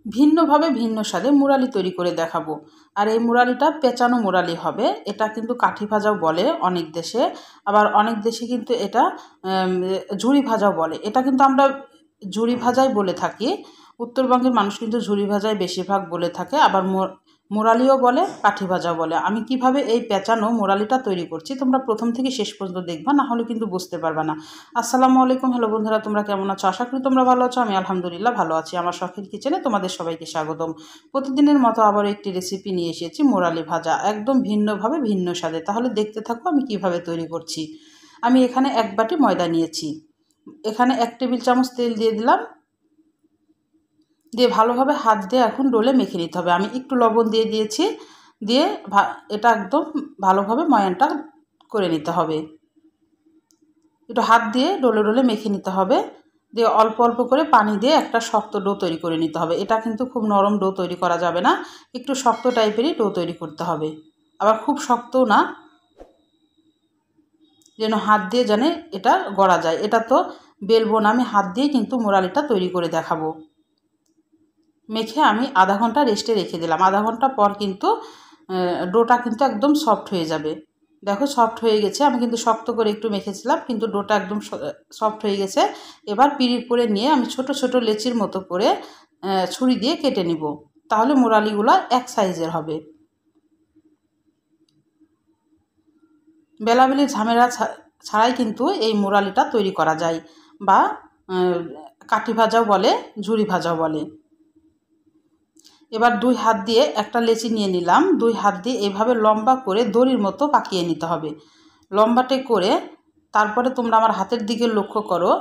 ভিন্নভাবে ভিন্ন স্বাদে মুরালি তৈরি করে দেখাবো। আর এই মুরালিটা পেঁচানো মুরালি হবে। এটা কিন্তু কাঠি ভাজাও বলে অনেক দেশে, আবার অনেক দেশে কিন্তু এটা ঝুরি ভাজাও বলে। এটা কিন্তু আমরা ঝুরি ভাজাই বলে থাকি। উত্তরবঙ্গের মানুষ কিন্তু ঝুরি ভাজাই বেশিরভাগ বলে থাকে, আবার মুরালিও বলে, কাঠি ভাজাও বলে। আমি কিভাবে এই পেঁচানো মুরালিটা তৈরি করছি তোমরা প্রথম থেকে শেষ পর্যন্ত দেখবা, না হলে কিন্তু বুঝতে পারবা না। আসসালামু আলাইকুম, হ্যালো বন্ধুরা, তোমরা কেমন আছো? আশা করি তোমরা ভালো আছো। আমি আলহামদুলিল্লাহ ভালো আছি। আমার শখের কিচেনে তোমাদের সবাইকে স্বাগতম। প্রতিদিনের মতো আবার একটি রেসিপি নিয়ে এসেছি, মুরালি ভাজা, একদম ভিন্নভাবে ভিন্ন স্বাদে। তাহলে দেখতে থাকো আমি কিভাবে তৈরি করছি। আমি এখানে 1 বাটি ময়দা নিয়েছি, এখানে 1 টেবিল চামচ তেল দিয়ে দিলাম, দিয়ে ভালোভাবে হাত দিয়ে এখন ডোলে মেখে নিতে হবে। আমি একটু লবণ দিয়ে দিয়েছি, দিয়ে এটা একদম ভালোভাবে ময়ানটা করে নিতে হবে। একটু হাত দিয়ে ডোলে ডোলে মেখে নিতে হবে, দিয়ে অল্প অল্প করে পানি দিয়ে একটা শক্ত ডো তৈরি করে নিতে হবে। এটা কিন্তু খুব নরম ডো তৈরি করা যাবে না, একটু শক্ত টাইপেরই ডো তৈরি করতে হবে, আবার খুব শক্তও না, যেন হাত দিয়ে জানে এটা গড়া যায়। এটা তো বেলবো না, আমি হাত দিয়ে কিন্তু মুরালিটা তৈরি করে দেখাবো। মেখে আমি আধা ঘন্টা রেস্টে রেখে দিলাম। আধা ঘন্টা পর কিন্তু ডোটা কিন্তু একদম সফট হয়ে যাবে। দেখো সফট হয়ে গেছে। আমি কিন্তু শক্ত করে একটু মেখেছিলাম, কিন্তু ডোটা একদম সফট হয়ে গেছে। এবার পিঁড়ির করে নিয়ে আমি ছোট ছোট লেচির মতো করে ছুরি দিয়ে কেটে নিব, তাহলে মুরালিগুলো এক সাইজের হবে। বেলাবেলির ঝামেলা ছাড়াই কিন্তু এই মুরালিটা তৈরি করা যায়, বা কাঠি ভাজাও বলে, ঝুরি ভাজাও বলে। এবার 2 হাত দিয়ে একটা লেচি নিয়ে নিলাম, 2 হাত দিয়ে এইভাবে লম্বা করে দড়ির মতো পাকিয়ে নিতে হবে, লম্বাটে করে। তারপরে তোমরা আমার হাতের দিকে লক্ষ্য করো,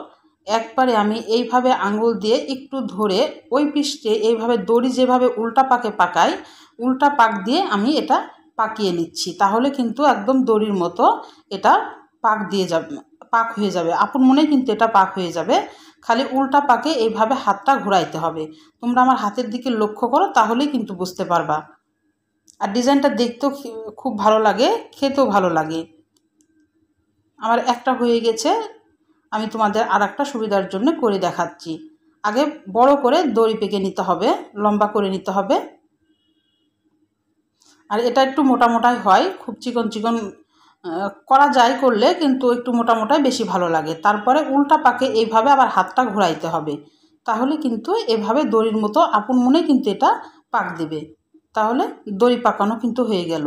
একবারে আমি এইভাবে আঙুল দিয়ে একটু ধরে ওই পিঠে এইভাবে দড়ি যেভাবে উল্টা পাকে পাকাই, উল্টা পাক দিয়ে আমি এটা পাকিয়ে নিচ্ছি। তাহলে কিন্তু একদম দড়ির মতো এটা পাক দিয়ে যাবে, পাক হয়ে যাবে। আপন মনেই কিন্তু এটা পাক হয়ে যাবে। খালি উল্টা পাকে এইভাবে হাতটা ঘোরাইতে হবে। তোমরা আমার হাতের দিকে লক্ষ্য করো, তাহলেই কিন্তু বুঝতে পারবা। আর ডিজাইনটা দেখতেও খুব ভালো লাগে, খেতেও ভালো লাগে। আমার একটা হয়ে গেছে, আমি তোমাদের আর একটা সুবিধার জন্য করে দেখাচ্ছি। আগে বড় করে দড়ি পেকে নিতে হবে, লম্বা করে নিতে হবে। আর এটা একটু মোটা মোটাই হয়, খুব চিকন চিকন করা যায় করলে, কিন্তু একটু মোটা মোটাই বেশি ভালো লাগে। তারপরে উল্টা পাকে এইভাবে আবার হাতটা ঘোরাইতে হবে, তাহলে কিন্তু এভাবে দড়ির মতো আপন মনে কিন্তু এটা পাক দেবে। তাহলে দড়ি পাকানো কিন্তু হয়ে গেল।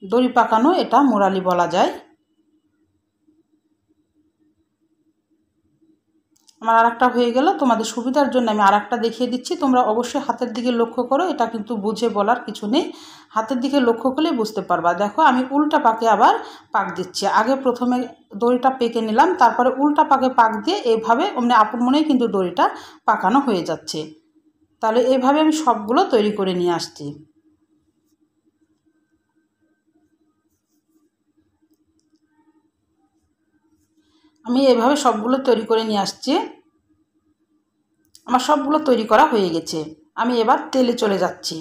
দড়ি পাকানো এটা মুরালি বলা যায়। আমার আর একটা হয়ে গেল, তোমাদের সুবিধার জন্য আমি আর একটা দেখিয়ে দিচ্ছি। তোমরা অবশ্যই হাতের দিকে লক্ষ্য করো, এটা কিন্তু বুঝে বলার কিছু নেই, হাতের দিকে লক্ষ্য করলেই বুঝতে পারবা। দেখো আমি উল্টা পাকে আবার পাক দিচ্ছি। আগে প্রথমে দড়িটা পেকে নিলাম, তারপরে উল্টা পাকে পাক দিয়ে এইভাবে অমনি আপন মনেই কিন্তু দড়িটা পাকানো হয়ে যাচ্ছে। তাহলে এইভাবে আমি সবগুলো তৈরি করে নিয়ে আসছি। আমি এভাবে সবগুলো তৈরি করে নিয়ে আসছি। আমার সবগুলো তৈরি করা হয়ে গেছে। আমি এবার তেলে চলে যাচ্ছি।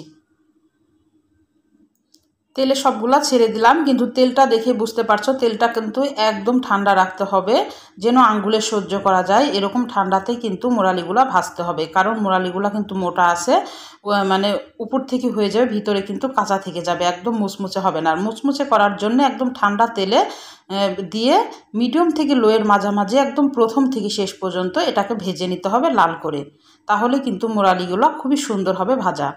তেলে সবগুলা ছেড়ে দিলাম, কিন্তু তেলটা দেখে বুঝতে পারছো তেলটা কিন্তু একদম ঠান্ডা রাখতে হবে, যেন আঙ্গুলে সহ্য করা যায়। এরকম ঠান্ডাতেই কিন্তু মুরালিগুলা ভাজতে হবে, কারণ মুরালিগুলা কিন্তু মোটা আছে, মানে উপর থেকে হয়ে যাবে, ভিতরে কিন্তু কাঁচা থেকে যাবে, একদম মুচমুচে হবে না। আর মুচমুচে করার জন্য একদম ঠান্ডা তেলে দিয়ে মিডিয়াম থেকে লোয়ের মাঝামাঝি একদম প্রথম থেকে শেষ পর্যন্ত এটাকে ভেজে নিতে হবে লাল করে, তাহলে কিন্তু মুরালিগুলো খুবই সুন্দর হবে ভাজা।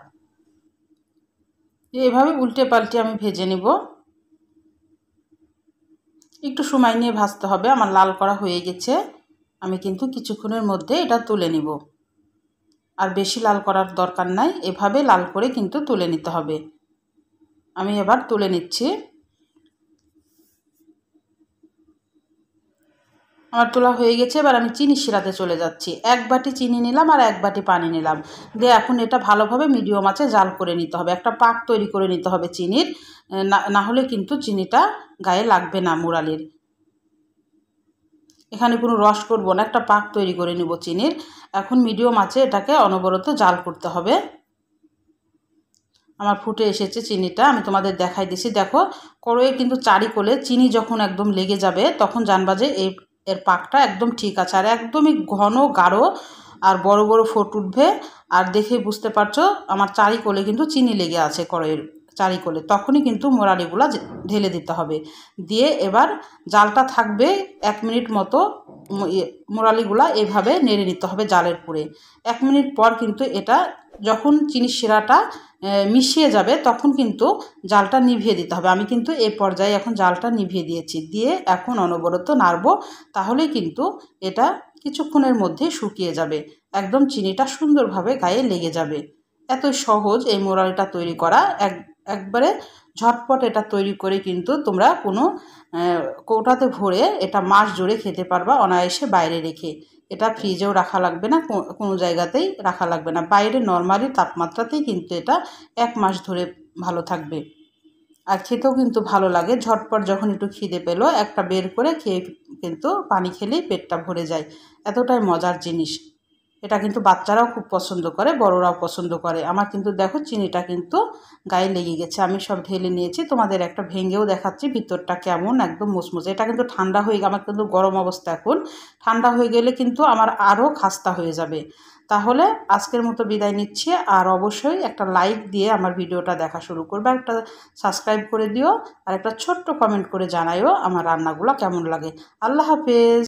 এভাবে উল্টে পাল্টে আমি ভেজে নিব। একটু সময় নিয়ে ভাজতে হবে। আমার লাল করা হয়ে গেছে, আমি কিন্তু কিছুক্ষণের মধ্যে এটা তুলে নিব। আর বেশি লাল করার দরকার নাই, এভাবে লাল করে কিন্তু তুলে নিতে হবে। আমি এবার তুলে নিচ্ছি। আমার তোলা হয়ে গেছে। এবার আমি চিনি শিরাতে চলে যাচ্ছি। 1 বাটি চিনি নিলাম আর 1 বাটি পানি নিলাম, দিয়ে এখন এটা ভালোভাবে মিডিয়াম আঁচে জাল করে নিতে হবে। একটা পাক তৈরি করে নিতে হবে চিনির, না হলে কিন্তু চিনিটা গায়ে লাগবে না মুরালির। এখানে কোনো রস করব না, একটা পাক তৈরি করে নিব চিনির। এখন মিডিয়াম আঁচে এটাকে অনবরত জাল করতে হবে। আমার ফুটে এসেছে চিনিটা, আমি তোমাদের দেখাই দিছি। দেখো কড়াইয়ে কিন্তু চারিকোলে চিনি যখন একদম লেগে যাবে, তখন জানবা যে এর পাকটা একদম ঠিক আছে। আর একদমই ঘন গাঢ় আর বড় বড় ফোঁট উঠবে। আর দেখে বুঝতে পারছো আমার চারিকোলে কিন্তু চিনি লেগে আছে কড়াইয়ের চারিকোলে। তখনই কিন্তু মোরালিগুলা ঢেলে দিতে হবে। দিয়ে এবার জালটা থাকবে 1 মিনিট মতো, মোরালিগুলা এভাবে নেড়ে নিতে হবে জালের পুরে। 1 মিনিট পর কিন্তু এটা যখন চিনির শিরাটা মিশিয়ে যাবে তখন কিন্তু জালটা নিভিয়ে দিতে হবে। আমি কিন্তু এই পর্যায়ে এখন জালটা নিভিয়ে দিয়েছি। দিয়ে এখন অনবরত নাড়বো, তাহলেই কিন্তু এটা কিছুক্ষণের মধ্যে শুকিয়ে যাবে। একদম চিনিটা সুন্দরভাবে গায়ে লেগে যাবে। এতই সহজ এই মোরালিটা তৈরি করা। একবারে ঝটপট এটা তৈরি করে কিন্তু তোমরা কোনো কৌটাতে ভরে এটা মাস জুড়ে খেতে পারবা অনায়াসে বাইরে রেখে। এটা ফ্রিজেও রাখা লাগবে না, কোনো জায়গাতেই রাখা লাগবে না, বাইরে নর্মালি তাপমাত্রাতেই কিন্তু এটা 1 মাস ধরে ভালো থাকবে। আর খেতেও কিন্তু ভালো লাগে। ঝটপট যখন একটু খিদে পেলো একটা বের করে খেয়ে কিন্তু পানি খেলেই পেটটা ভরে যায়। এতটাই মজার জিনিস। এটা কিন্তু বাচ্চারাও খুব পছন্দ করে, বড়রাও পছন্দ করে। আমার কিন্তু দেখো চিনিটা কিন্তু গায়ে লেগে গেছে। আমি সব ঢেলে নিয়েছি, তোমাদের একটা ভেঙেও দেখাচ্ছি ভিতরটা কেমন, একদম মুচমুচে। এটা কিন্তু ঠান্ডা হয়ে, আমার কিন্তু গরম অবস্থা এখন, ঠান্ডা হয়ে গেলে কিন্তু আমার আরও খাস্তা হয়ে যাবে। তাহলে আজকের মতো বিদায় নিচ্ছি। আর অবশ্যই একটা লাইক দিয়ে আমার ভিডিওটা দেখা শুরু করবে, একটা সাবস্ক্রাইব করে দিও, আর একটা ছোট্ট কমেন্ট করে জানাইও আমার রান্নাগুলো কেমন লাগে। আল্লাহ হাফেজ।